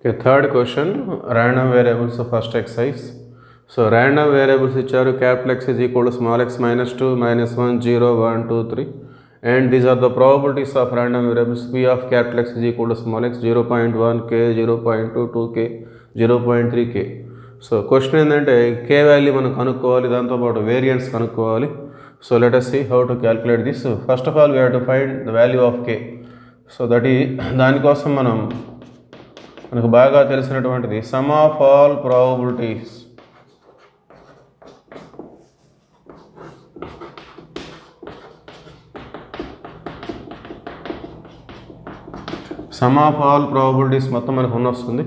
Okay, third question, random variables of first exercise. So random variables which are capital X is equal to small x minus 2, minus 1, 0, 1, 2, 3. And these are the probabilities of random variables. P of capital X is equal to small x 0.1 k, 0.2, 2k, 0.3 k. So question ఏంటంటే కే value మనం కనుక్కోవాలి, దాంతోపాటు variance కనుక్కోవాలి. So let us see how to calculate this. First of all we have to find the value of k. So దానికోసం మనకు బాగా తెలిసినటువంటిది sum of all probabilities. Sum of all probabilities మొత్తం మనకు వస్తుంది.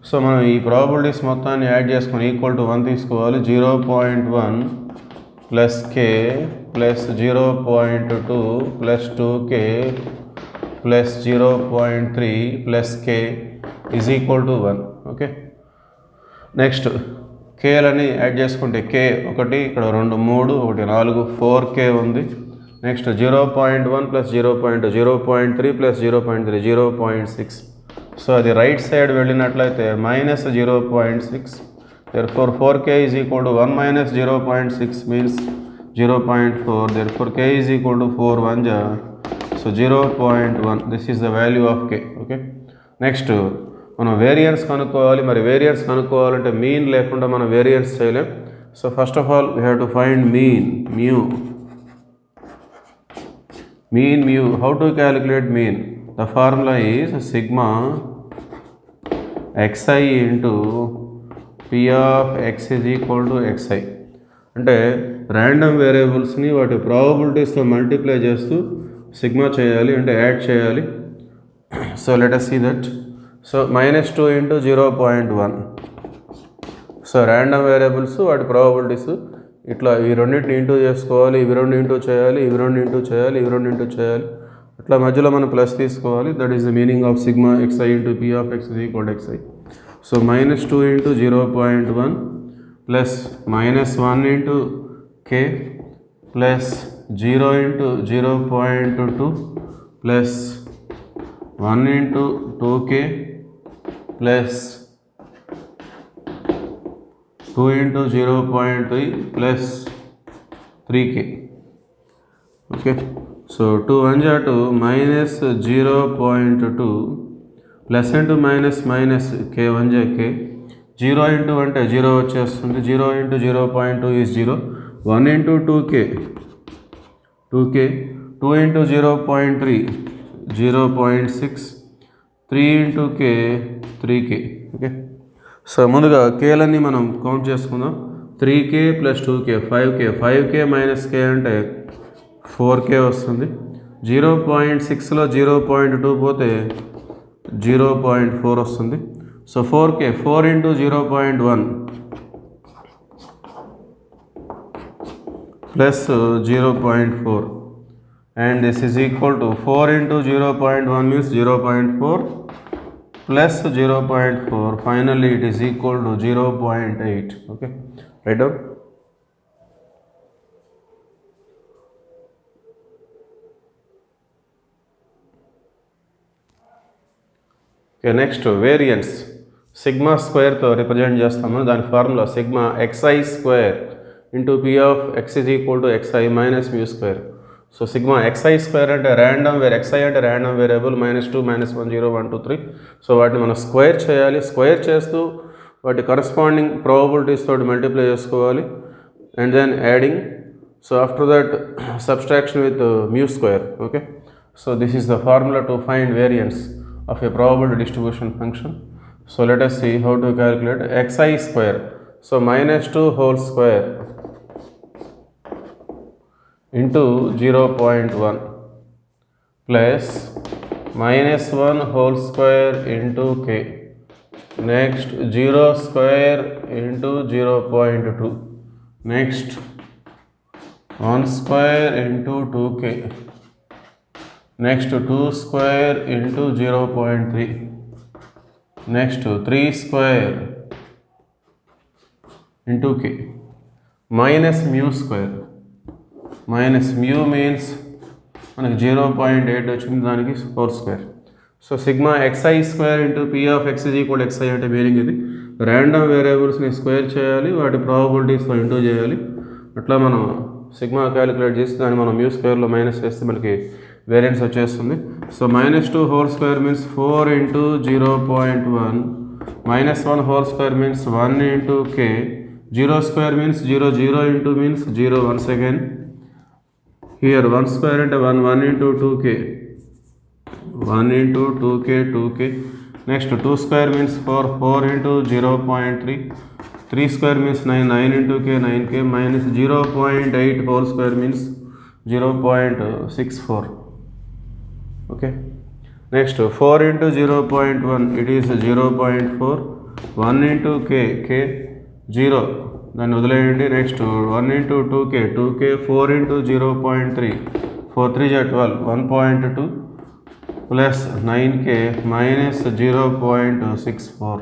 సో మనం ఈ ప్రాబబిలిటీస్ మొత్తాన్ని యాడ్ చేసుకొని ఈక్వల్ టు 1 తీసుకోవాలి. 0.1 plus k plus 0.2 plus 2k plus 0.3 plus k is equal to 1. Okay, next కేలని యాడ్ చేసుకుంటే కే ఒకటి, ఇక్కడ 2 3, 1 4, 4k ఉంది. Next 0.1 plus 0.2, 0.3 plus 0.3, 0.6. సో అది రైట్ సైడ్ వెళ్ళినట్లయితే minus 0.6. therefore 4k is equal to 1 minus 0.6 means 0.4. therefore k is equal to 4 1 ja, so 0.1. this is the value of k. okay, next మనం variance కనుక్కోవాలి. మరి variance కనుక్కోవాలంటే mean లేకుండా మనం variance చేయలేం. So first of all we have to find mean mu. How to calculate mean? The formula is sigma xi into p of x is equal to xi. అంటే random వేరియబుల్స్ని వాటి ప్రాబబిలిటీస్తో multiply చేస్తూ sigma చేయాలి, అంటే add చేయాలి. So let us see that. So -2 into 0.1. So random variables వాటి probabilities ఇట్లా ఈ రెండింటిని ఇంటూ చేసుకోవాలి, ఇవి 2 ఇంటూ చేయాలి, ఇవి 2 ఇంటూ చేయాలి, ఇవి 2 ఇంటూ చేయాలి. ఇట్లా మధ్యలో మనం ప్లస్ తీసుకోవాలి. That is the meaning of sigma xi into p of x is equal to xi. So -2 into 0.1 plus -1 into k plus 0 into 0.2 plus 1 into 2k plus 2 into 0.3 plus 3k. okay, so 2 1 ja 2 minus 0.2 plus into minus k 1 ja k. 0 into అంటే 0 వచ్చేస్తుంది. 0 into 0.2 is 0. 1 into 2k 2 into 0.3 0.6, 3 into k 3k. okay, so ముందుగా కేలన్నీ మనం count చేసుకుందాం. 3k plus 2k 5k minus k అంటే 4k వస్తుంది. 0.6లో 0.2 పోతే 0.4 వస్తుంది. So 4k 4 into 0.1 plus 0.4 and this is equal to 4 into 0.1 means 0.4 plus 0.4. finally it is equal to 0.8. okay, write down. okay, next variance sigma square తో represent చేస్తాము. దాని formula sigma xi square into p of x is equal to xi minus mu square. So sigma xi square అంటే random xi అంటే random variable, -2 -1 0 1 2 3. So వాటిని మనం square చేయాలి. Square చేస్తూ వాటి కరస్పాండింగ్ ప్రాబబిలిటీస్ తోటి మల్టిప్లై చేసుకోవాలి and then adding. So after that subtraction with mu square. Okay, so this is the formula to find variance of a probability distribution function. So let us see how to calculate xi square. సో -2 whole square into 0.1 plus -1 whole square into k. next 0 square into 0.2. next 1 square into 2k. next 2 square into 0.3. next 3 square into k minus mu square. Minus mu means మనకి 0.8 వచ్చింది, దానికి 4 square. So sigma xi square into p of x is equal xi అంటే meaning ఇది. Random వేరియబుల్స్ని square చేయాలి, వాటి ప్రాబబిలిటీస్తో into చేయాలి. అట్లా మనం సిగ్మా క్యాలిక్యులేట్ చేసి దాన్ని మనం మ్యూ స్క్వేర్లో మైనస్ చేస్తే మనకి వేరియన్స్ వచ్చేస్తుంది. So -2 whole square means 4 into 0.1, -1 whole square means 1 into k, 0 square means 0, 0 into means 0 once again. Here 1 square అంటే 1, 1 into 2k, 1 into 2k. Next 2 square means 4 into 0.3. 3 square means 9, 9 into k, 9k, minus 0.8 whole square means 0.64. Okay. Next 4 into 0.1, it is 0.4. 1 into k 0. Then వదిలేయండి. Next 1 into 2k, 4 into 0.3, 4 3 is 12, 1.2 plus 9k minus 0.64.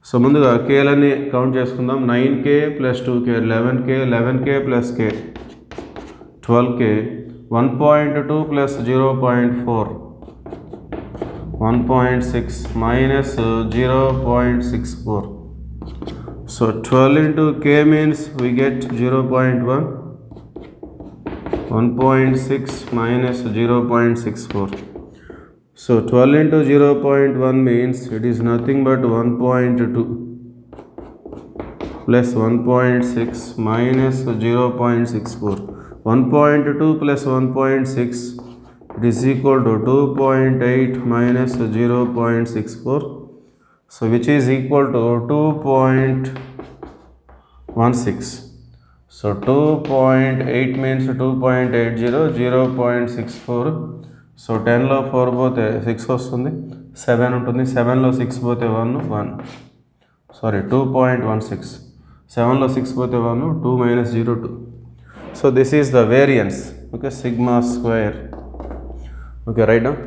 So ముందుగా కేలన్నీ count చేసుకుందాం. 9k plus 2k 11k, 11k plus k 12k, 1.2 plus 0.4 1.6 minus 0.64. So 12 into k means we get 0.1, 1.6 minus 0.64. So 12 into 0.1 means it is nothing but 1.2 plus 1.6 minus 0.64. 1.2 plus 1.6, it is equal to 2.8 minus 0.64. So which is equal to 2.16. So 2.8 means 2.80, 0.64. So 10లో 4 పోతే 6 వస్తుంది, 7 ఉంటుంది. 7లో 6 పోతే 1, sorry 2.16. 7లో 6 పోతే 1, 2 minus 0, 2. So this is the variance. Okay, sigma square. Okay, right down.